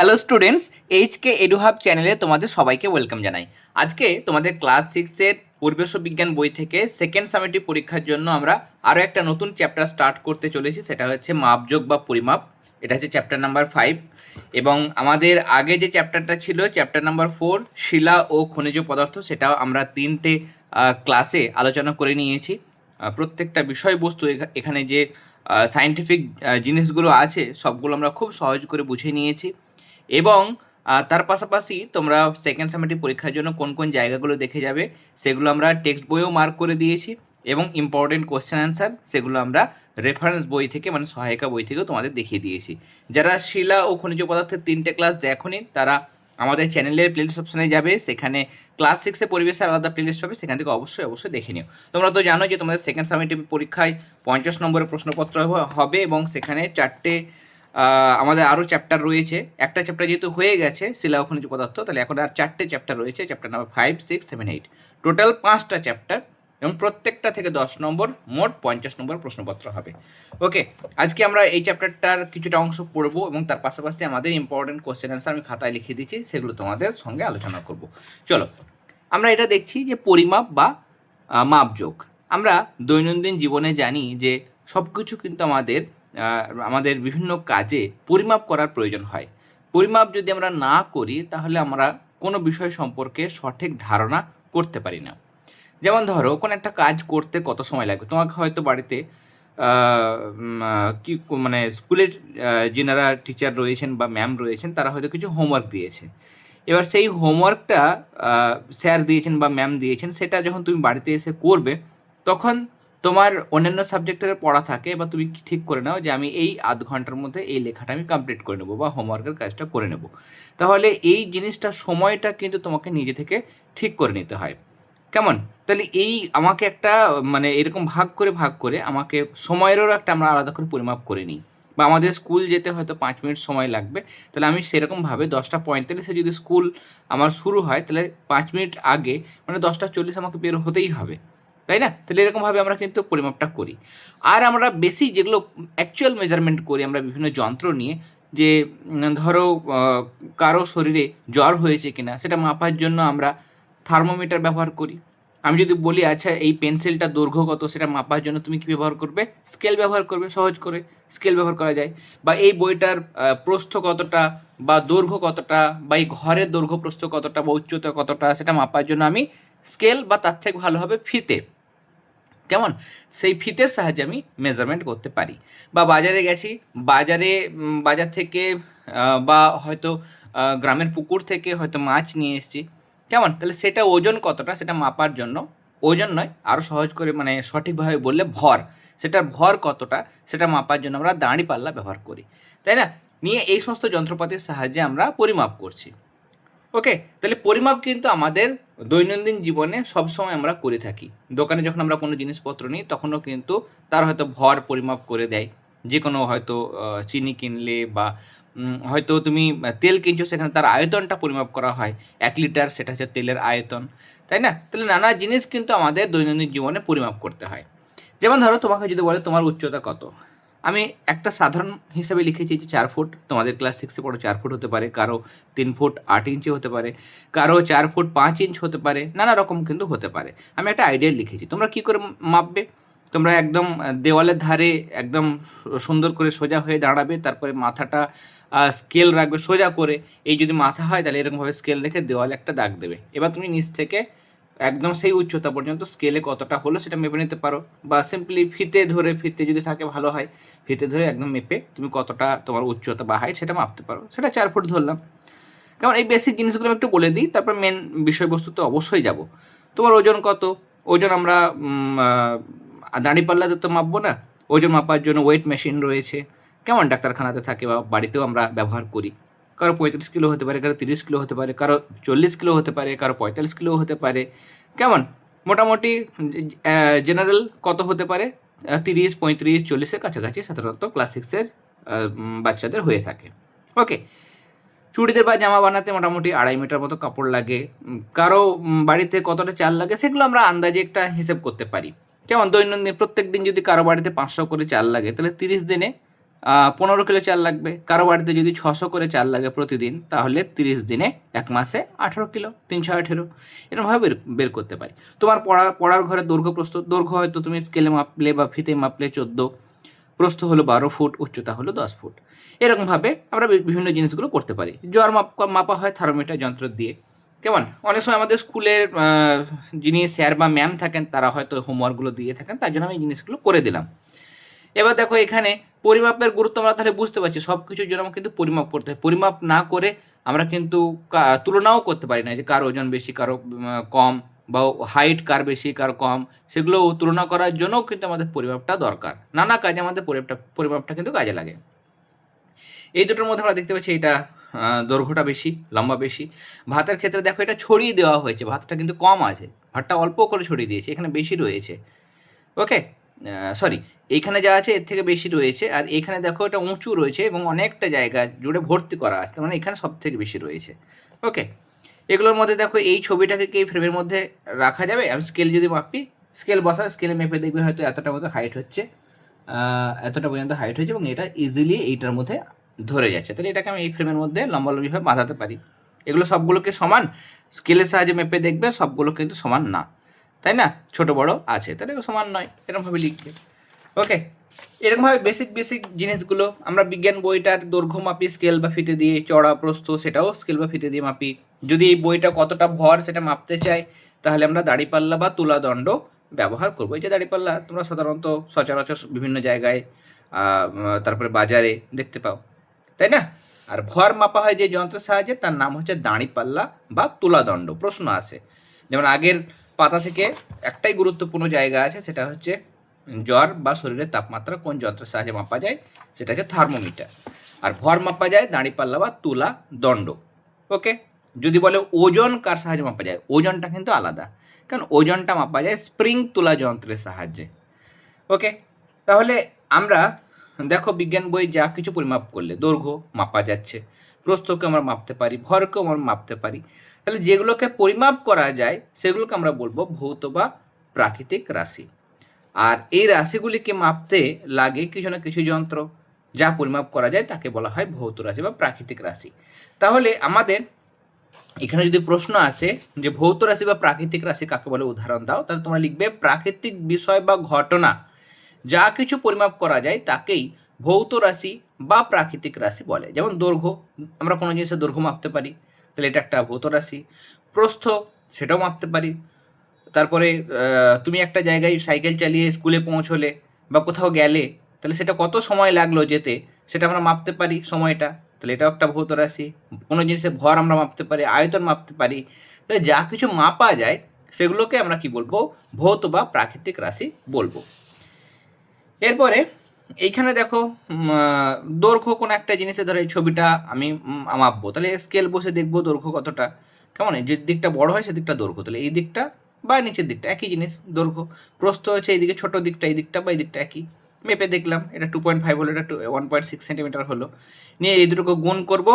Hello students, HK এডুহাব চ্যানেলে তোমাদের সবাইকে ওয়েলকাম জানাই। আজকে তোমাদের ক্লাস 6-এর পরিবেশ বিজ্ঞান বই থেকে সেকেন্ড সামেটিভ পরীক্ষার জন্য আমরা আরও একটা নতুন চ্যাপ্টার স্টার্ট করতে চলেছি। সেটা হচ্ছে মাপযোগ বা পরিমাপ। এটা হচ্ছে চ্যাপ্টার নাম্বার 5 এবং আমাদের আগে যে চ্যাপ্টারটা ছিল চ্যাপ্টার নাম্বার 4 শিলা ও খনিজ পদার্থ, সেটাও আমরা 3টে ক্লাসে আলোচনা করে নিয়েছি। প্রত্যেকটা বিষয়বস্তু এখানে যে সায়েন্টিফিক জিনিসগুলো আছে সবগুলো আমরা খুব সহজ করে বুঝে নিয়েছি এবং তার পাশাপাশি তোমরা সেকেন্ড সামেটিভ পরীক্ষার জন্য কোন কোন জায়গাগুলো দেখে যাবে সেগুলো আমরা টেক্সট বইও মার্ক করে দিয়েছি এবং ইম্পর্টেন্ট কোয়েশ্চেন অ্যান্সার সেগুলো আমরা রেফারেন্স বই থেকে মানে সহায়িকা বই থেকেও তোমাদের দেখিয়ে দিয়েছি। যারা শিলা ও খনিজ পদার্থের 3টে ক্লাস দেখোনি তারা আমাদের চ্যানেলের প্লেলিস্ট অপশানে যাবে, সেখানে ক্লাস 6-এ পরিবেশের আলাদা প্লেলিস্ট পাবে, সেখান থেকে অবশ্যই দেখে নিও। তোমরা তো জানো যে তোমাদের সেকেন্ড সামেটিভ পরীক্ষায় 50 নম্বরের প্রশ্নপত্র হবে এবং সেখানে 4টে আমাদের আরও চ্যাপ্টার রয়েছে। একটা চ্যাপ্টার যেহেতু হয়ে গেছে শিলা ও খনিজ পদার্থ, তাহলে এখন আর 4টে চ্যাপ্টার রয়েছে, চ্যাপ্টার নাম্বার 5, 6, 7, 8, টোটাল 5টা চ্যাপ্টার এবং প্রত্যেকটা থেকে 10 নম্বর, মোট 50 নম্বর প্রশ্নপত্র হবে। ওকে, আজকে আমরা এই চ্যাপ্টারটার কিছুটা অংশ পড়বো এবং তার পাশাপাশি আমাদের ইম্পর্টেন্ট কোশ্চেন অ্যান্সার আমি খাতায় লিখে দিচ্ছি, সেগুলো তোমাদের সঙ্গে আলোচনা করব। চলো, আমরা এটা দেখছি যে পরিমাপ বা মাপযোগ। আমরা দৈনন্দিন জীবনে জানি যে সব কিছু কিন্তু আমাদের বিভিন্ন কাজে পরিমাপ করার প্রয়োজন হয়। পরিমাপ যদি আমরা না করি তাহলে আমরা কোনো বিষয় সম্পর্কে সঠিক ধারণা করতে পারি না। যেমন ধরো কোনো একটা কাজ করতে কত সময় লাগবে, তোমাকে হয়তো বাড়িতে কি মানে স্কুলের যেনারা টিচার রয়েছেন বা ম্যাম রয়েছেন তারা হয়তো কিছু হোমওয়ার্ক দিয়েছে। এবার সেই হোমওয়ার্কটা স্যার দিয়েছেন বা ম্যাম দিয়েছেন, সেটা যখন তুমি বাড়িতে এসে করবে তখন তোমার অন্যান্য সাবজেক্টের পড়া থাকে বা তুমি ঠিক করে নাও যে আমি এই আধ ঘন্টার মধ্যে এই লেখাটা আমি কমপ্লিট করে নেবো বা হোমওয়ার্কের কাজটা করে নেব। তাহলে এই জিনিসটা সময়টা কিন্তু তোমাকে নিজে থেকে ঠিক করে নিতে হয়। কেমন? তাহলে এই আমাকে একটা মানে এরকম ভাগ করে আমাকে সময়েরও একটা আমরা আলাদা করে পরিমাপ করে নিই। বা আমাদের স্কুল যেতে হয়তো 5 মিনিট সময় লাগবে, তাহলে আমি সেরকমভাবে 10:45-এ যদি স্কুল আমার শুরু হয় তাহলে 5 মিনিট আগে মানে 10:40 আমাকে বের হতেই হবে, তাই না? তাহলে এরকমভাবে আমরা কিন্তু পরিমাপটা করি। আর আমরা বেশি যেগুলো অ্যাকচুয়াল মেজারমেন্ট করি আমরা বিভিন্ন যন্ত্র নিয়ে, যে ধরো কারো শরীরে জ্বর হয়েছে কিনা সেটা মাপার জন্য আমরা থার্মোমিটার ব্যবহার করি। আমি যদি বলি আচ্ছা এই পেন্সিলটার দৈর্ঘ্য কত, সেটা মাপার জন্য তুমি কী ব্যবহার করবে? স্কেল ব্যবহার করবে, সহজ করে স্কেল ব্যবহার করা যায়। বা এই বইটার প্রস্থ কতটা বা দৈর্ঘ্য কতটা বা এই ঘরের দৈর্ঘ্য প্রস্থ কতটা বা উচ্চতা কতটা সেটা মাপার জন্য আমি স্কেল বা তার থেকে ভালো হবে ফিতে, কেমন, সেই ফিতের সাহায্যে আমি মেজারমেন্ট করতে পারি। বা বাজারে গেছি, বাজার থেকে বা হয়তো গ্রামের পুকুর থেকে হয়তো মাছ নিয়ে এসেছি, কেমন, তাহলে সেটা ওজন কতটা সেটা মাপার জন্য, ওজন নয় আরও সহজ করে মানে সঠিকভাবে বললে ভর, সেটার ভর কতটা সেটা মাপার জন্য আমরা দাঁড়িপাল্লা ব্যবহার করি, তাই না? নিয়ে এই সমস্ত যন্ত্রপাতির সাহায্যে আমরা পরিমাপ করছি। ওকে, তাহলে পরিমাপ কিন্তু আমাদের দৈনন্দিন জীবনে সবসময় আমরা করে থাকি। দোকানে যখন আমরা কোনো জিনিসপত্র নিই তখনও কিন্তু তার হয়তো ভর পরিমাপ করে দেয়। যে কোনো হয়তো চিনি কিনলে বা হয়তো তুমি তেল কিনছো, সেখানে তার আয়তনটা পরিমাপ করা হয়। 1 লিটার সেটা হচ্ছে তেলের আয়তন, তাই না? তাহলে নানা জিনিস কিন্তু আমাদের দৈনন্দিন জীবনে পরিমাপ করতে হয়। যেমন ধরো তোমাকে যদি বলে তোমার উচ্চতা কত, আমি একটা সাধারণ হিসাবে লিখেছি যে 4 ফুট। তোমাদের ক্লাস 6-এ পড়ো 4 ফুট হতে পারে, কারো 3 ফুট 8 ইঞ্চি হতে পারে, কারো 4 ফুট 5 ইঞ্চ হতে পারে, নানা রকম কিন্তু হতে পারে। আমি একটা আইডিয়া লিখেছি, তোমরা কী করে মাপবে? তোমরা একদম দেওয়ালের ধারে একদম সুন্দর করে সোজা হয়ে দাঁড়াবে, তারপরে মাথাটা স্কেল রাখবে সোজা করে। এই যদি মাথা হয় তাহলে এরকমভাবে স্কেল রেখে দেওয়ালে একটা দাগ দেবে। এবার তুমি নিচ থেকে একদম সেই উচ্চতা পর্যন্ত স্কেলে কতটা হলো সেটা মেপে নিতে পারো, বা সিম্পলি ফিতে যদি থাকে ভালো হয়, ফিতে ধরে একদম মেপে তুমি কতটা তোমার উচ্চতা বা হাইট সেটা মাপতে পারো। সেটা 4 ফুট ধরলাম। কারণ এই বেসিক জিনিসগুলো আমি একটু বলে দিই, তারপর মেন বিষয়বস্তুতে অবশ্যই যাব। তোমার ওজন কত? ওজন আমরা দাঁড়িপাল্লাতে তো মাপবো না, ওজন মাপার জন্য ওয়েট মেশিন রয়েছে, কেমন, ডাক্তারখানাতে থাকে বা বাড়িতেও আমরা ব্যবহার করি। কারো 35 কিলো হতে পারে, কারো 30 কিলো হতে পারে, কারো 40 কিলো হতে পারে, কারো 45 কিলো হতে পারে, কেমন। মোটামুটি জেনারেল কত হতে পারে? 30, 35, 40-এর কাছাকাছি সাধারণত ক্লাস 6-এর বাচ্চাদের হয়ে থাকে। ওকে, চুড়িদার বা জামা বানাতে মোটামুটি 2.5 মিটার মতো কাপড় লাগে। কারো বাড়িতে কতটা চাল লাগে সেগুলো আমরা আন্দাজে একটা হিসেব করতে পারি। কেমন, দৈনন্দিন প্রত্যেক দিন যদি কারো বাড়িতে 500 করে চাল লাগে তাহলে 30 দিনে 15 কিলো চাল লাগবে। কারো বাড়িতে যদি 600 করে চাল লাগে প্রতিদিন, তাহলে 30 দিনে 1 মাসে 18 কিলো, 318 এরকমভাবে বের করতে পারি। তোমার পড়ার ঘরের দৈর্ঘ্য প্রস্থ, দৈর্ঘ্য হয়তো তুমি স্কেলে মাপলে বা ফিতে মাপলে 14, প্রস্থ হলো 12 ফুট, উচ্চতা হলো 10 ফুট। এরকমভাবে আমরা বিভিন্ন জিনিসগুলো করতে পারি। জ্বর মাপা হয় থার্মোমিটার যন্ত্র দিয়ে। কেমন? অনেক সময় আমাদের স্কুলের যিনি স্যার বা ম্যাম থাকেন, তারা হয়তো হোমওয়ার্কগুলো দিয়ে থাকেন, তার জন্য আমি এই জিনিসগুলো করে দিলাম। এবার দেখো এখানে পরিমাপের গুরুত্ব আমরা তাহলে বুঝতে পারছি। সব কিছুর জন্য আমাকে কিন্তু পরিমাপ করতে হয়। পরিমাপ না করে আমরা কিন্তু তুলনাও করতে পারি না যে কার ওজন বেশি, কারো কম, বা হাইট কার বেশি কার কম, সেগুলো তুলনা করার জন্যও কিন্তু আমাদের পরিমাপটা দরকার। নানা কাজে আমাদের পরিমাপটা কিন্তু কাজে লাগে। এই দুটোর মধ্যে আমরা দেখতে পাচ্ছি এটা দৈর্ঘ্যটা বেশি, লম্বা বেশি। ভাতের ক্ষেত্রে দেখো এটা ছড়িয়ে দেওয়া হয়েছে, ভাতটা কিন্তু কম আছে, ভাতটা অল্প করে ছড়িয়ে দিয়েছে, এখানে বেশি রয়েছে। ওকে, সরি, এইখানে যা আছে এর থেকে বেশি রয়েছে, আর এখানে দেখো এটা উঁচু রয়েছে এবং অনেকটা জায়গা জুড়ে ভর্তি করা আছে, মানে এখানে সব থেকে বেশি রয়েছে। ওকে, এগুলোর মধ্যে দেখো এই ছবিটাকে কি ফ্রেমের মধ্যে রাখা যাবে? আমি স্কেল যদি মাপি, স্কেল বসা, স্কেলে মেপে দেখবে হয়তো এতটার মতো হাইট হচ্ছে, এতটা পর্যন্ত হাইট হয়েছে, এবং এটা ইজিলি এইটার মধ্যে ধরে যাচ্ছে। তাহলে এটাকে আমি এই ফ্রেমের মধ্যে লম্বালম্বিভাবে বাঁধাতে পারি। এগুলো সবগুলোকে সমান, স্কেলের সাহায্যে মেপে দেখবে সবগুলো কিন্তু সমান না, তাই না? ছোট বড় আছে, তাহলে সমান নয়, এরকমভাবে লিখবে। ওকে, এরকমভাবে বেসিক জিনিসগুলো আমরা বিজ্ঞান বইটার দৈর্ঘ্য মাপি স্কেল বা ফিতে দিয়ে, চড়া প্রস্থ সেটাও স্কেল বা ফিতে দিয়ে মাপি। যদি এই বইটা কতটা ভর সেটা মাপতে চাই, তাহলে আমরা দাঁড়িপাল্লা বা তুলাদণ্ড ব্যবহার করবো। এই যে দাঁড়িপাল্লা তোমরা সাধারণত সচরাচর বিভিন্ন জায়গায় তারপরে বাজারে দেখতে পাও, তাই না? আর ভর মাপা হয় যে যন্ত্রের সাহায্যে, তার নাম হচ্ছে দাঁড়িপাল্লা বা তুলাদণ্ড। প্রশ্ন আসে, যেমন আগের পাতা থেকে একটাই গুরুত্বপূর্ণ জায়গা আছে, সেটা হচ্ছে জ্বর বা শরীরের তাপমাত্রা কোন যন্ত্রের সাহায্যে মাপা যায়, সেটা হচ্ছে থার্মোমিটার। আর ভর মাপা যায় দাঁড়িপাল্লা বা তুলা দণ্ড। ওকে, যদি বলে ওজন কার সাহায্যে মাপা যায়, ওজনটা কিন্তু আলাদা, কারণ ওজনটা মাপা যায় স্প্রিং তুলা যন্ত্রের সাহায্যে। ওকে, তাহলে আমরা দেখো বিজ্ঞান বই যা কিছু পরিমাপ করলে দৈর্ঘ্য মাপা যাচ্ছে, প্রস্থকে আমরা মাপতে পারি, ভরকেও আমরা মাপতে পারি। তাহলে যেগুলোকে পরিমাপ করা যায় সেগুলোকে আমরা বলবো ভৌত বা প্রাকৃতিক রাশি। আর এই রাশিগুলিকে মাপতে লাগে কিছু না কিছু যন্ত্র, যা পরিমাপ করা যায় তাকে বলা হয় ভৌত রাশি বা প্রাকৃতিক রাশি। তাহলে আমাদের এখানে যদি প্রশ্ন আসে যে ভৌত রাশি বা প্রাকৃতিক রাশি কাকে বলে উদাহরণ দাও, তাহলে তোমরা লিখবে প্রাকৃতিক বিষয় বা ঘটনা যা কিছু পরিমাপ করা যায় তাকেই ভৌত রাশি বা প্রাকৃতিক রাশি বলে। যেমন দৈর্ঘ্য, আমরা কোনো জিনিসের দৈর্ঘ্য মাপতে পারি, তাহলে এটা একটা ভৌত রাশি। প্রস্থ, সেটাও মাপতে পারি। তারপরে তুমি একটা জায়গায় সাইকেল চালিয়ে স্কুলে পৌঁছলে বা কোথাও গেলে, তাহলে সেটা কত সময় লাগলো যেতে, সেটা আমরা মাপতে পারি সময়টা, তাহলে এটাও একটা ভৌত রাশি। কোনো জিনিসের ভর আমরা মাপতে পারি, আয়তন মাপতে পারি। তাহলে যা কিছু মাপা যায় সেগুলোকে আমরা কি বলবো, ভৌত বা প্রাকৃতিক রাশি বলবো। এরপরে এইখানে দেখো দৈর্ঘ্য কোনো একটা জিনিসে, ধরো এই ছবিটা আমি মাপবো, তাহলে স্কেল বসে দেখবো দৈর্ঘ্য কতটা। কেমন, যে দিকটা বড় হয় সেদিকটা দৈর্ঘ্য, তাহলে এই দিকটা বা নিচের দিকটা একই জিনিস দৈর্ঘ্য। প্রস্থ হচ্ছে এইদিকে ছোটো দিকটা, এই দিকটা বা এই দিকটা একই। মেপে দেখলাম এটা 2.5 হলো, এটা 1.6 সেন্টিমিটার হলো। নিয়ে এই দুটোকে গুণ করবো,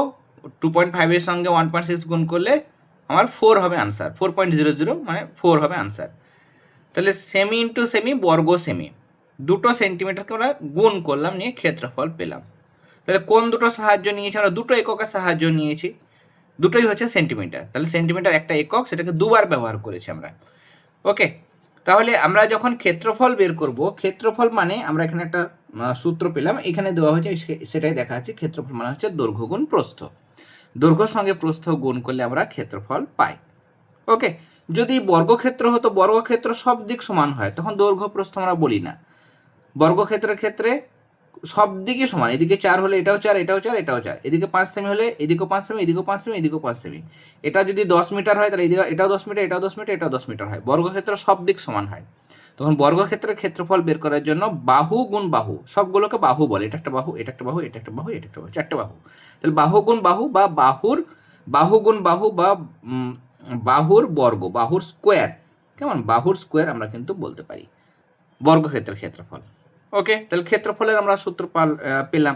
2.5-এর সঙ্গে 1.6 গুণ করলে আমার 4 হবে আনসার, 4.00 মানে 4 হবে আনসার। তাহলে সেমি ইন্টু সেমি, বর্গ সেমি, দুটো সেন্টিমিটারকে আমরা গুণ করলাম, নিয়ে ক্ষেত্রফল পেলাম। তাহলে কোন দুটো সাহায্য নিয়েছি আমরা, দুটো এককের সাহায্য নিয়েছি, দুটোই হচ্ছে সেন্টিমিটার। তাহলে সেন্টিমিটার একটা একক, সেটাকে দুবার ব্যবহার করেছি আমরা। ওকে, তাহলে আমরা যখন ক্ষেত্রফল বের করব, ক্ষেত্রফল মানে আমরা এখানে একটা সূত্র পেলাম, এখানে দেওয়া হয়েছে সেটাই দেখা যাচ্ছে। ক্ষেত্রফল মানে হচ্ছে দৈর্ঘ্য গুণ প্রস্থ, দৈর্ঘ্যের সঙ্গে প্রস্থ গুণ করলে আমরা ক্ষেত্রফল পাই। ওকে, যদি বর্গক্ষেত্র হতো, বর্গক্ষেত্র সব দিক সমান হয়, তখন দৈর্ঘ্য প্রস্থ আমরা বলি না। বর্গক্ষেত্রের ক্ষেত্রে সব দিকে সমান, এদিকে 4 হলে এটাও 4, এটাও 4, এটাও 4, এদিকে 5 সেমি হলে এদিকেও 5 সেমি, এদিকেও 5 সেমি, এদিকেও 5 সেমি। এটা যদি 10 মিটার হয়, তাহলে এদিকে এটাও 10 মিটার, এটাও 10 মিটার, এটাও 10 মিটার হয়। বর্গক্ষেত্র সব দিক সমান হয়। তখন বর্গক্ষেত্রের ক্ষেত্রফল বের করার জন্য বাহু গুণ বাহু, সবগুলোকে বাহু বলে, এটা একটা বাহু, এটা একটা বাহু, এটা একটা বাহু, এটা একটা বাহু, চারটে বাহু। তাহলে বাহু গুণ বাহু বা বাহু গুণ বাহু বা বাহুর বর্গ, বাহুর স্কোয়ার, কেমন, বাহুর স্কোয়ার আমরা কিন্তু বলতে পারি বর্গক্ষেত্রের ক্ষেত্রফল। ওকে, তাহলে ক্ষেত্রফলের আমরা সূত্র পেলাম।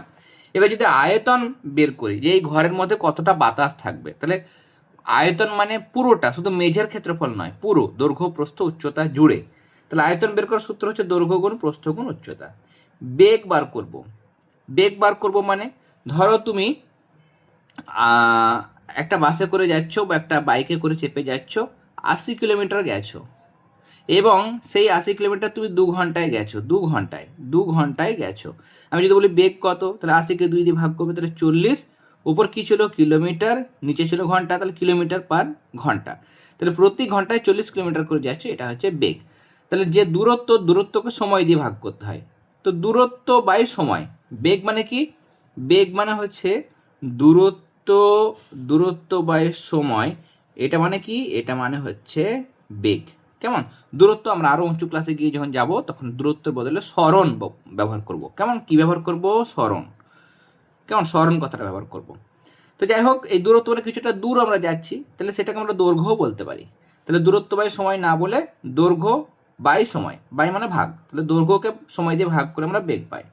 এবার যদি আয়তন বের করি, যে এই ঘরের মধ্যে কতটা বাতাস থাকবে, তাহলে আয়তন মানে পুরোটা, শুধু মেঝের ক্ষেত্রফল নয়, পুরো দৈর্ঘ্য প্রস্থ উচ্চতা জুড়ে। তাহলে আয়তন বের করার সূত্র হচ্ছে দৈর্ঘ্য গুণ প্রস্থ গুণ উচ্চতা। বেগ বার করব, বেগ বার করব মানে ধরো তুমি একটা বাসে করে যাচ্ছ বা একটা বাইকে করে চেপে যাচ্ছ, 80 কিলোমিটার গেছো এবং সেই 80 কিলোমিটার তুমি 2 ঘন্টায় গেছো, 2 ঘন্টায় গেছো। আমি যদি বলি বেগ কত, তাহলে 80কে 2 দিয়ে ভাগ করবে, তাহলে 40, উপর কী ছিল কিলোমিটার, নিচে ছিল ঘন্টা, তাহলে কিলোমিটার পার ঘন্টা, তাহলে প্রতি ঘন্টায় 40 কিলোমিটার করে যাচ্ছে, এটা হচ্ছে বেগ। তাহলে যে দূরত্বকে সময় দিয়ে ভাগ করতে হয়, তো দূরত্ব বাই সময়। বেগ মানে কি? বেগ মানে হচ্ছে দূরত্ব, দূরত্ব বাই সময়। এটা মানে কি? এটা মানে হচ্ছে বেগ। কেমন? দূরত্ব আমরা আরও উঁচু ক্লাসে গিয়ে যখন যাব তখন দূরত্বের বদলে সরণ ব্যবহার করব। কেমন? কি ব্যবহার করব? সরণ। কেমন? সরণ কথাটা ব্যবহার করব। তো যাই হোক, এই দূরত্ব মানে কিছুটা দূর আমরা যাচ্ছি, তাহলে সেটাকে আমরা দৈর্ঘ্যও বলতে পারি। তাহলে দূরত্ব বাই সময় না বলে দৈর্ঘ্য বাই সময়, বাই মানে ভাগ, তাহলে দৈর্ঘ্যকে সময় দিয়ে ভাগ করে আমরা বেগ পাই।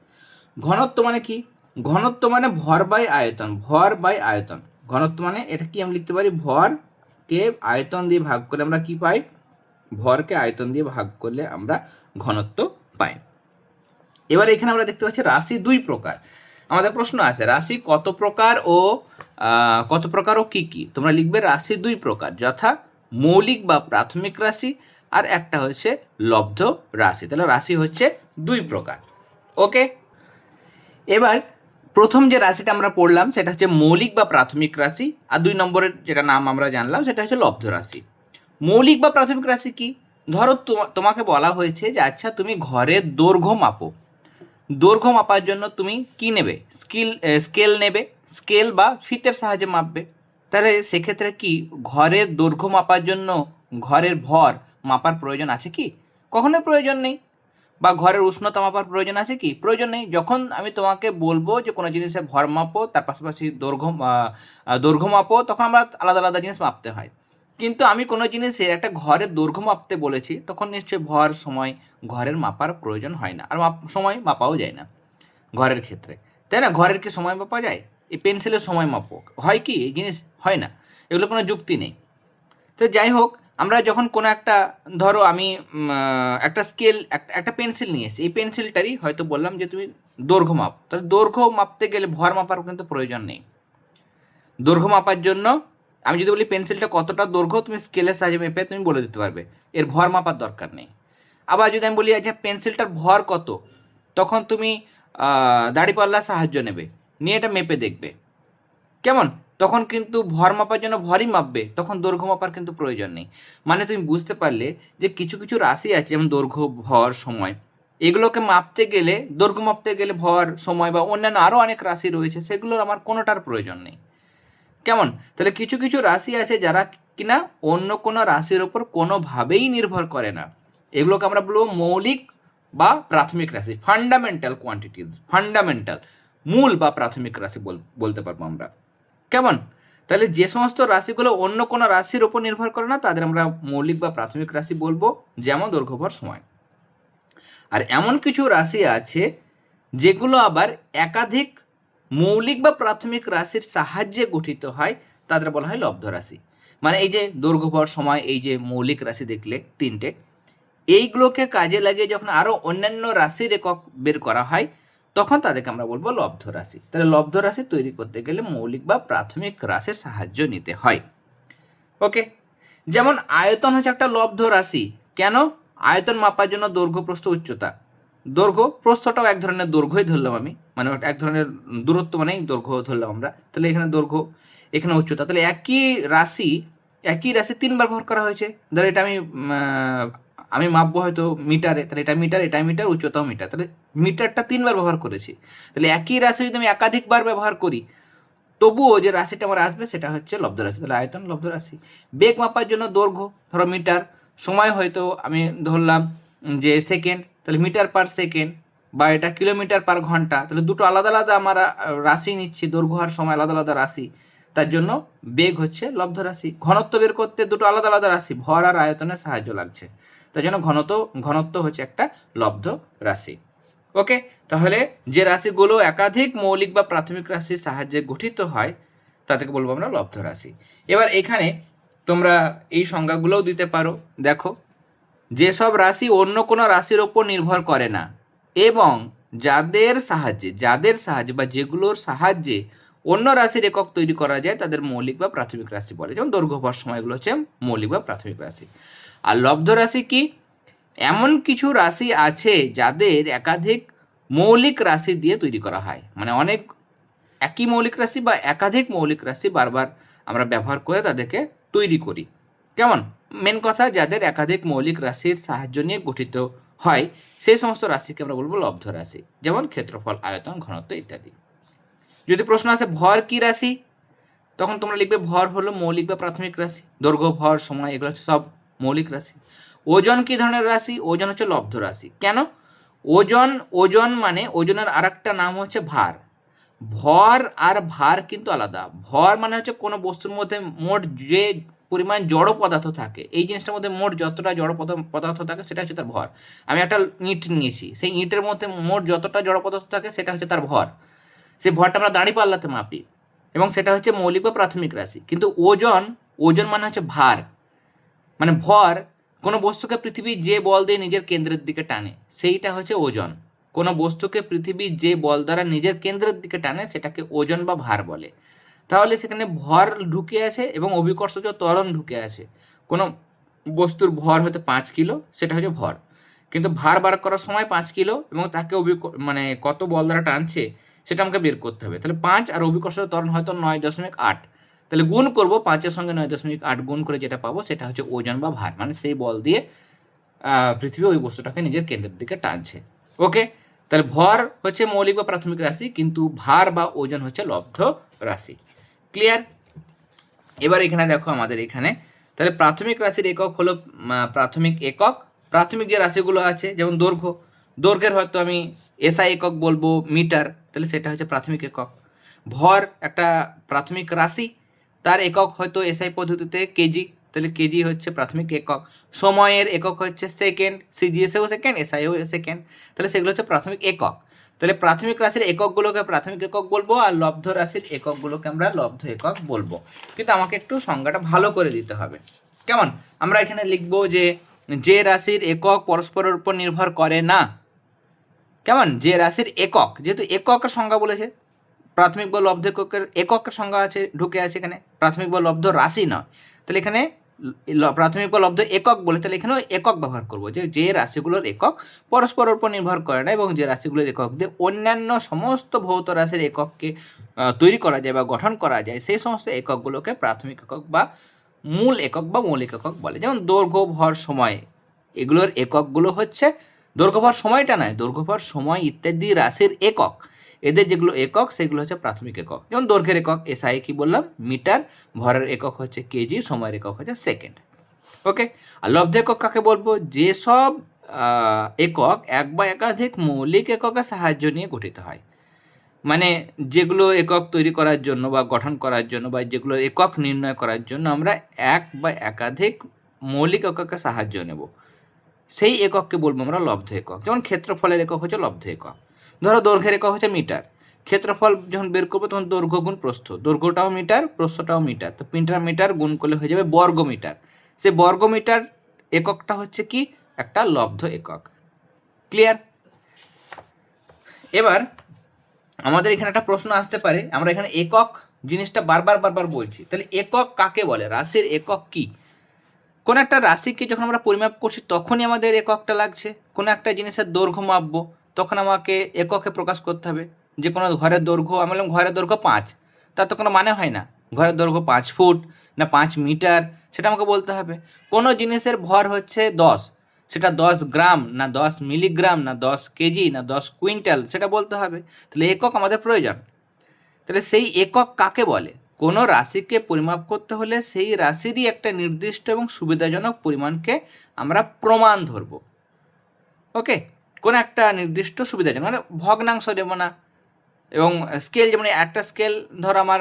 ঘনত্ব মানে কি? ঘনত্ব মানে ভর বাই আয়তন, ভর বাই আয়তন। ঘনত্ব মানে এটা কি আমি লিখতে পারি? ভরকে আয়তন দিয়ে ভাগ করে আমরা কি পাই? ভরকে আয়তন দিয়ে ভাগ করলে আমরা ঘনত্ব পাই। এবার এখানে আমরা দেখতে পাচ্ছি রাশি 2 প্রকার। আমাদের প্রশ্ন আছে রাশি কত প্রকার ও কি কি? তোমরা লিখবে রাশি 2 প্রকার, যথা মৌলিক বা প্রাথমিক রাশি আর একটা হচ্ছে লব্ধ রাশি। তাহলে রাশি হচ্ছে 2 প্রকার। ওকে, এবার প্রথম যে রাশিটা আমরা পড়লাম সেটা হচ্ছে মৌলিক বা প্রাথমিক রাশি, আর 2 নম্বরের যেটা নাম আমরা জানলাম সেটা হচ্ছে লব্ধ রাশি। মৌলিক বা প্রাথমিক রাশি কি? ধরো তোমাকে বলা হয়েছে যে আচ্ছা তুমি ঘরের দৈর্ঘ্য মাপো। দৈর্ঘ্য মাপার জন্য তুমি কি নেবে? স্কেল নেবে, স্কেল বা ফিতের সাহায্যে মাপবে। তাহলে সেক্ষেত্রে কি ঘরের দৈর্ঘ্য মাপার জন্য ঘরের ভর মাপার প্রয়োজন আছে কি? কখনোই প্রয়োজন নেই। বা ঘরের উষ্ণতা মাপার প্রয়োজন আছে কি? প্রয়োজন নেই। যখন আমি তোমাকে বলবো যে কোনো জিনিসের ভর মাপো, তার পাশাপাশি দৈর্ঘ্য মাপো, তখন আমরা আলাদা আলাদা জিনিস মাপতে হয়। কিন্তু আমি কোনো জিনিসের একটা ঘরের দৈর্ঘ্য মাপতে বলেছি, তখন নিশ্চয়ই ভর সময় ঘরের মাপার প্রয়োজন হয় না, আর সময় মাপাও যায় না ঘরের ক্ষেত্রে, তাই না? ঘরের কি সময় মাপা যায়? এই পেন্সিলের সময় মাপক হয় কি? এই জিনিস হয় না, এগুলো কোনো যুক্তি নেই। তো যাই হোক, আমরা যখন কোনো একটা, ধরো আমি একটা স্কেল, একটা পেন্সিল নিয়ে এসেছি, এই পেন্সিলটারই হয়তো বললাম যে তুমি দৈর্ঘ্য মাপ, তাহলে দৈর্ঘ্য মাপতে গেলে ভর মাপার কিন্তু প্রয়োজন নেই। দৈর্ঘ্য মাপার জন্য আমি যদি বলি পেন্সিলটা কতটা দৈর্ঘ্য, তুমি স্কেলের সাহায্যে মেপে তুমি বলে দিতে পারবে, এর ভর মাপার দরকার নেই। আবার যদি আমি বলি আচ্ছা পেন্সিলটার ভর কত, তখন তুমি দাঁড়িপাল্লার সাহায্য নেবে, নিয়ে এটা মেপে দেখবে। কেমন? তখন কিন্তু ভর মাপার জন্য ভরই মাপবে, তখন দৈর্ঘ্য মাপার কিন্তু প্রয়োজন নেই। মানে তুমি বুঝতে পারলে যে কিছু কিছু রাশি আছে, যেমন দৈর্ঘ্য, ভর, সময়, এগুলোকে মাপতে গেলে, দৈর্ঘ্য মাপতে গেলে ভর, সময় বা অন্যান্য আরও অনেক রাশি রয়েছে, সেগুলোর আমার কোনোটার প্রয়োজন নেই। কেমন? তাহলে কিছু কিছু রাশি আছে যারা কিনা অন্য কোনো রাশির ওপর কোনোভাবেই নির্ভর করে না, এগুলোকে আমরা বলবো মৌলিক বা প্রাথমিক রাশি, ফান্ডামেন্টাল কোয়ান্টিটিজ, ফান্ডামেন্টাল, মূল বা প্রাথমিক রাশি বলতে পারবো আমরা। কেমন? তাহলে যে সমস্ত রাশিগুলো অন্য কোনো রাশির ওপর নির্ভর করে না তাদের আমরা মৌলিক বা প্রাথমিক রাশি বলবো, যেমন দৈর্ঘ্য, ভর, সময়। আর এমন কিছু রাশি আছে যেগুলো আবার একাধিক মৌলিক বা প্রাথমিক রাশির সাহায্যে গঠিত হয়, তাদের বলা হয় লব্ধ রাশি। মানে এই যে দৈর্ঘ্য, ভর, সময়, এই যে মৌলিক রাশি দেখলে 3টে, এইগুলোকে কাজে লাগিয়ে যখন আরও অন্যান্য রাশির একক বের করা হয়, তখন তাদেরকে আমরা বলবো লব্ধ রাশি। তাহলে লব্ধ রাশি তৈরি করতে গেলে মৌলিক বা প্রাথমিক রাশির সাহায্য নিতে হয়। ওকে, যেমন আয়তন হচ্ছে একটা লব্ধ রাশি। কেন? আয়তন মাপার জন্য দৈর্ঘ্য, প্রস্থ, উচ্চতা। দৈর্ঘ্য, প্রস্থটাও এক ধরনের দৈর্ঘ্যই ধরলাম আমি, মানে এক ধরনের দূরত্ব মানেই দৈর্ঘ্য ধরলাম আমরা। তাহলে এখানে দৈর্ঘ্য, এখানে উচ্চতা, তাহলে একই রাশি 3বার ব্যবহার করা হয়েছে। ধরো এটা আমি মাপবো হয়তো মিটারে, তাহলে এটা মিটার, এটা মিটার, উচ্চতাও মিটার, তাহলে মিটারটা 3বার ব্যবহার করেছি। তাহলে একই রাশি যদি আমি একাধিকবার ব্যবহার করি, তবুও যে রাশিটা আমার আসবে সেটা হচ্ছে লব্ধ রাশি। তাহলে আয়তন লব্ধ রাশি। বেগ মাপার জন্য দৈর্ঘ্য, ধরো মিটার, সময় হয়তো আমি ধরলাম যে সেকেন্ড, তাহলে মিটার পার সেকেন্ড, বা এটা কিলোমিটার পার ঘন্টা, তাহলে দুটো আলাদা আলাদা আমরা রাশি নিচ্ছি, দৈর্ঘ্য আর সময় আলাদা আলাদা রাশি, তার জন্য বেগ হচ্ছে লব্ধ রাশি। ঘনত্ব বের করতে দুটো আলাদা আলাদা রাশি, ভর আর আয়তনের সাহায্য লাগছে, তার জন্য ঘনত্ব হচ্ছে একটা লব্ধ রাশি। ওকে, তাহলে যে রাশিগুলো একাধিক মৌলিক বা প্রাথমিক রাশির সাহায্যে গঠিত হয় তাদেরকে বলবো আমরা লব্ধ রাশি। এবার এখানে তোমরা এই সংজ্ঞাগুলোও দিতে পারো। দেখো, যেসব রাশি অন্য কোনো রাশির ওপর নির্ভর করে না এবং যাদের সাহায্যে বা যেগুলোর সাহায্যে অন্য রাশির একক তৈরি করা যায় তাদের মৌলিক বা প্রাথমিক রাশি বলে। যেমন দৈর্ঘ্য, ভর, সময়, এগুলো হচ্ছে মৌলিক বা প্রাথমিক রাশি। আর লব্ধ রাশি কি? এমন কিছু রাশি আছে যাদের একাধিক মৌলিক রাশি দিয়ে তৈরি করা হয়, মানে অনেক একই মৌলিক রাশি বা একাধিক মৌলিক রাশি বারবার আমরা ব্যবহার করে তাদেরকে তৈরি করি। কেমন? মেন কথা, যাদের একাধিক মৌলিক রাশির সাহায্য নিয়ে গঠিত হয় সেই সমস্ত রাশিকে আমরা বলবো লব্ধ রাশি, যেমন ক্ষেত্রফল, আয়তন, ঘনত্ব ইত্যাদি। যদি প্রশ্ন আসে ভর কি রাশি, তখন তোমরা লিখবে ভর হলো মৌলিক বা প্রাথমিক রাশি। দৈর্ঘ্য, ভর, সময় এগুলো হচ্ছে সব মৌলিক রাশি। ওজন কি ধরনের রাশি? ওজন হচ্ছে লব্ধ রাশি। কেন? ওজন মানে ওজনের আরেকটা নাম হচ্ছে ভার। ভর আর ভার কিন্তু আলাদা। ভর মানে হচ্ছে কোনো বস্তুর মধ্যে মোট যে পরিমাণ জড় পদার্থ থাকে, এই জিনিসটার মধ্যে মোট যতটা জড় পদার্থ থাকে সেটা হচ্ছে তার ভর। আমি একটা ইঁট নিয়েছি, সেই ইঁটের মধ্যে মোট যতটা জড় পদার্থ থাকে সেটা হচ্ছে তার ভর। সেই ভরটা আমরা দাঁড়িপাল্লাতে মাপি এবং সেটা হচ্ছে মৌলিক বা প্রাথমিক রাশি। কিন্তু ওজন মানে হচ্ছে ভার, মানে ভর কোনো বস্তুকে পৃথিবী যে বল দিয়ে নিজের কেন্দ্রের দিকে টানে সেইটা হচ্ছে ওজন। কোনো বস্তুকে পৃথিবী যে বল দ্বারা নিজের কেন্দ্রের দিকে টানে সেটাকে ওজন বা ভার বলে। তাহলে সেখানে ভর ঢুকে আছে এবং অভিকর্ষজ ত্বরণ ঢুকে আছে। কোনো বস্তুর ভর হয়তো 5 কিলো, সেটা হচ্ছে ভর, কিন্তু ভার বার করার সময় 5 কিলো এবং তাকে মানে কত বল দ্বারা টানছে সেটা আমাকে বের করতে হবে। তাহলে 5 আর অভিকর্ষজ ত্বরণ হয়তো 9.8, তাহলে গুণ করব 5-এর সঙ্গে 9.8 গুণ করে যেটা পাবো সেটা হচ্ছে ওজন বা ভার, মানে সেই বল দিয়ে পৃথিবী ওই বস্তুটাকে নিজের কেন্দ্রের দিকে টানছে। ওকে, তাহলে ভর হচ্ছে মৌলিক বা প্রাথমিক রাশি, কিন্তু ভার বা ওজন হচ্ছে লব্ধ রাশি। ক্লিয়ার? এবার এখানে দেখো আমাদের এখানে তাহলে প্রাথমিক রাশির একক হলো প্রাথমিক একক। প্রাথমিক যে রাশিগুলো আছে যেমন দৈর্ঘ্যের হয়তো আমি এসআই একক বলবো মিটার, তাহলে সেটা হচ্ছে প্রাথমিক একক। ভর একটা প্রাথমিক রাশি, তার একক হয়তো এসআই পদ্ধতিতে কেজি, তাহলে কেজি হচ্ছে প্রাথমিক একক। সময়ের একক হচ্ছে সেকেন্ড, সিজিএসেও সেকেন্ড, এসআইও সেকেন্ড, তাহলে সেগুলো হচ্ছে প্রাথমিক একক। তাহলে প্রাথমিক রাশির এককগুলোকে প্রাথমিক একক বলবো আর লব্ধ রাশির এককগুলোকে আমরা লব্ধ একক বলবো। কিন্তু আমাকে একটু সংজ্ঞাটা ভালো করে দিতে হবে। কেমন? আমরা এখানে লিখবো যে রাশির একক পরস্পরের উপর নির্ভর করে না। কেমন? যে রাশির একক, যেহেতু এককের সংজ্ঞা বলেছে, প্রাথমিক বা লব্ধ এককের এককের সংজ্ঞা আছে ঢুকে আছে এখানে, প্রাথমিক বা লব্ধ রাশি নয়। তাহলে এখানে প্রাথমিক বা লব্ধ একক বলে, তাহলে এখানেও একক ব্যবহার করবো, যে রাশিগুলোর একক পরস্পরের উপর নির্ভর করে না এবং যে রাশিগুলোর একক দিয়ে অন্যান্য সমস্ত ভৌত রাশির একককে তৈরি করা যায় বা গঠন করা যায়, সেই সমস্ত এককগুলোকে প্রাথমিক একক বা মূল একক বা মৌলিক একক বলে। যেমন দৈর্ঘ্য, ভর, সময় এগুলোর এককগুলো হচ্ছে দৈর্ঘ্য, ভর, সময়টা নয়, দৈর্ঘ্য, ভর, সময় ইত্যাদি রাশির একক, এদের যেগুলো একক সেগুলো হচ্ছে প্রাথমিক একক। যেমন দৈর্ঘ্যের একক এসআই কি বললাম মিটার, ভরের একক হচ্ছে কেজি, সময়ের একক হচ্ছে সেকেন্ড। ওকে, আর লব্ধ একক কাকে বলবো? যেসব একক এক বা একাধিক মৌলিক এককের সাহায্য নিয়ে গঠিত হয়, মানে যেগুলো একক তৈরি করার জন্য বা গঠন করার জন্য বা যেগুলো একক নির্ণয় করার জন্য আমরা এক বা একাধিক মৌলিক এককের সাহায্য নেব, সেই একককে বলবো আমরা লব্ধ একক। যেমন ক্ষেত্রফলের একক হচ্ছে লব্ধ একক। ধরো দৈর্ঘ্যের একক হচ্ছে মিটার, ক্ষেত্রফল যখন বের করবো তখন দৈর্ঘ্য গুণ প্রস্থ, দৈর্ঘ্যটাও মিটার প্রস্থটাও মিটার, তো মিটার গুণ করলে হয়ে যাবে বর্গ মিটার। সে বর্গ মিটার এককটা হচ্ছে কি? একটা লব্ধ একক। ক্লিয়ার? এবার আমাদের এখানে একটা প্রশ্ন আসতে পারে, আমরা এখানে একক জিনিসটা বারবার বলছি, তাহলে একক কাকে বলে? রাশির একক কি? কোন একটা রাশিকে যখন আমরা পরিমাপ করছি তখনই আমাদের এককটা লাগছে। কোনো একটা জিনিসের দৈর্ঘ্য মাপবো তখন আমাকে এককে প্রকাশ করতে হবে। যে কোনো ঘরের দৈর্ঘ্য, আমি বললাম ঘরের দৈর্ঘ্য 5, তার তো কোনো মানে হয় না। ঘরের দৈর্ঘ্য 5 ফুট না 5 মিটার সেটা আমাকে বলতে হবে। কোনো জিনিসের ভর হচ্ছে 10, সেটা 10 গ্রাম না 10 মিলিগ্রাম না 10 কেজি না 10 কুইন্টাল সেটা বলতে হবে। তাহলে একক আমাদের প্রয়োজন। তাহলে সেই একক কাকে বলে? কোনো রাশিকে পরিমাপ করতে হলে সেই রাশিরই একটা নির্দিষ্ট এবং সুবিধাজনক পরিমাণকে আমরা প্রমাণ ধরব। ওকে, কোনো একটা নির্দিষ্ট সুবিধাজনক, মানে ভগ্নাংশ দেবো না। এবং স্কেল, যেমন একটা স্কেল ধরো আমার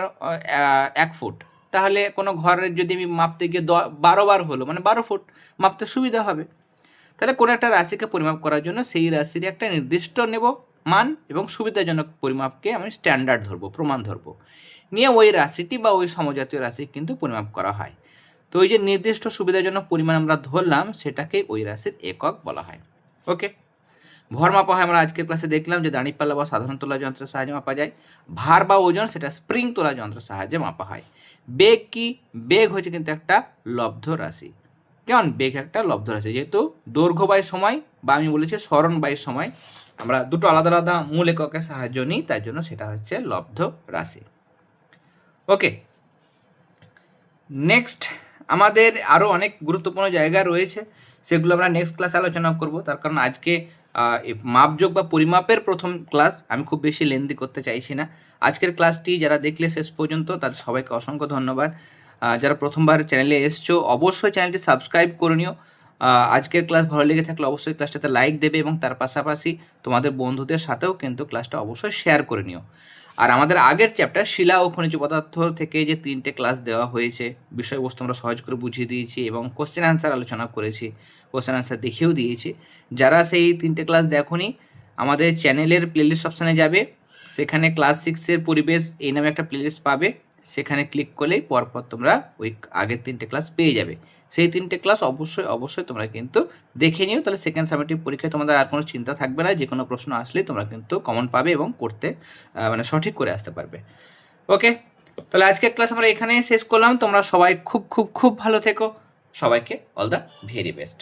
1 ফুট, তাহলে কোনো ঘরের যদি আমি মাপতে গিয়ে 12 বার হলো মানে 12 ফুট, মাপতে সুবিধা হবে। তাহলে কোনো একটা রাশিকে পরিমাপ করার জন্য সেই রাশির একটা নির্দিষ্ট নেব মান এবং সুবিধাজনক পরিমাপকে আমি স্ট্যান্ডার্ড ধরবো, প্রমাণ ধরবো, নিয়ে ওই রাশিটি বা ওই সমজাতীয় রাশি কিন্তু পরিমাপ করা হয়। তো ওই যে নির্দিষ্ট সুবিধাজনক পরিমাণ আমরা ধরলাম সেটাকে ওই রাশির একক বলা হয়। ওকে, ভর মাপা হয় আমরা আজকের ক্লাসে দেখলাম যে দাঁড়িপাল্লা বা সাধারণ তোলা যন্ত্রের সাহায্যে মাপা যায়। ভার বা ওজন সেটা স্প্রিং তোলা যন্ত্রের সাহায্যে মাপা হয়। বেগ কি? বেগ হচ্ছে কিন্তু একটা লব্ধ রাশি। কেমন? বেগ একটা লব্ধ রাশি, যেহেতু দৈর্ঘ্য বাই সময় বা আমি বলেছি সরণ বাই সময়, আমরা দুটো আলাদা আলাদা মূল এককের সাহায্য নিই, তার জন্য সেটা হচ্ছে লব্ধ রাশি। ওকে, নেক্সট আমাদের আরও অনেক গুরুত্বপূর্ণ জায়গা রয়েছে, সেগুলো আমরা নেক্সট ক্লাসে আলোচনা করব। তার কারণ আজকে মাপযোগ বা পরিমাপের প্রথম ক্লাস, আমি খুব বেশি লেন্দি করতে চাইছি না। আজকের ক্লাসটি যারা দেখলে শেষ পর্যন্ত তাদের সবাইকে অসংখ্য ধন্যবাদ। যারা প্রথমবার চ্যানেলে এসছো অবশ্যই চ্যানেলটি সাবস্ক্রাইব করে নিও। আজকের ক্লাস ভালো লেগে থাকলে অবশ্যই ক্লাসটাতে লাইক দেবে এবং তার পাশাপাশি তোমাদের বন্ধুদের সাথেও কিন্তু ক্লাসটা অবশ্যই শেয়ার করে নিও। আর আমাদের আগের চ্যাপ্টার শিলা ও খনিজ পদার্থ থেকে যে 3টে ক্লাস দেওয়া হয়েছে, বিষয়বস্তু আমরা সহজ করে বুঝিয়ে দিয়েছি এবং কোশ্চেন অ্যান্সার আলোচনা করেছি, কোশ্চেন অ্যান্সার দেখিয়েও দিয়েছি। যারা সেই 3টে ক্লাস দেখোনি, আমাদের চ্যানেলের প্লেলিস্ট অপশানে যাবে, সেখানে ক্লাস 6-এর পরিবেশ এই নামে একটা প্লেলিস্ট পাবে, সেখানে ক্লিক করলেই পরপর তোমরা ওই আগের 3টে ক্লাস পেয়ে যাবে। সেই 3টে ক্লাস অবশ্যই তোমরা কিন্তু দেখে নিও, তাহলে সেকেন্ড সামেটিভ পরীক্ষায় তোমাদের আর কোনো চিন্তা থাকবে না, যে কোনো প্রশ্ন আসলেই তোমরা কিন্তু কমন পাবে এবং করতে মানে সঠিক করে আসতে পারবে। ওকে, তাহলে আজকের ক্লাস আমরা এখানেই শেষ করলাম। তোমরা সবাই খুব খুব খুব ভালো থেকো। সবাইকে অল দ্য ভেরি বেস্ট।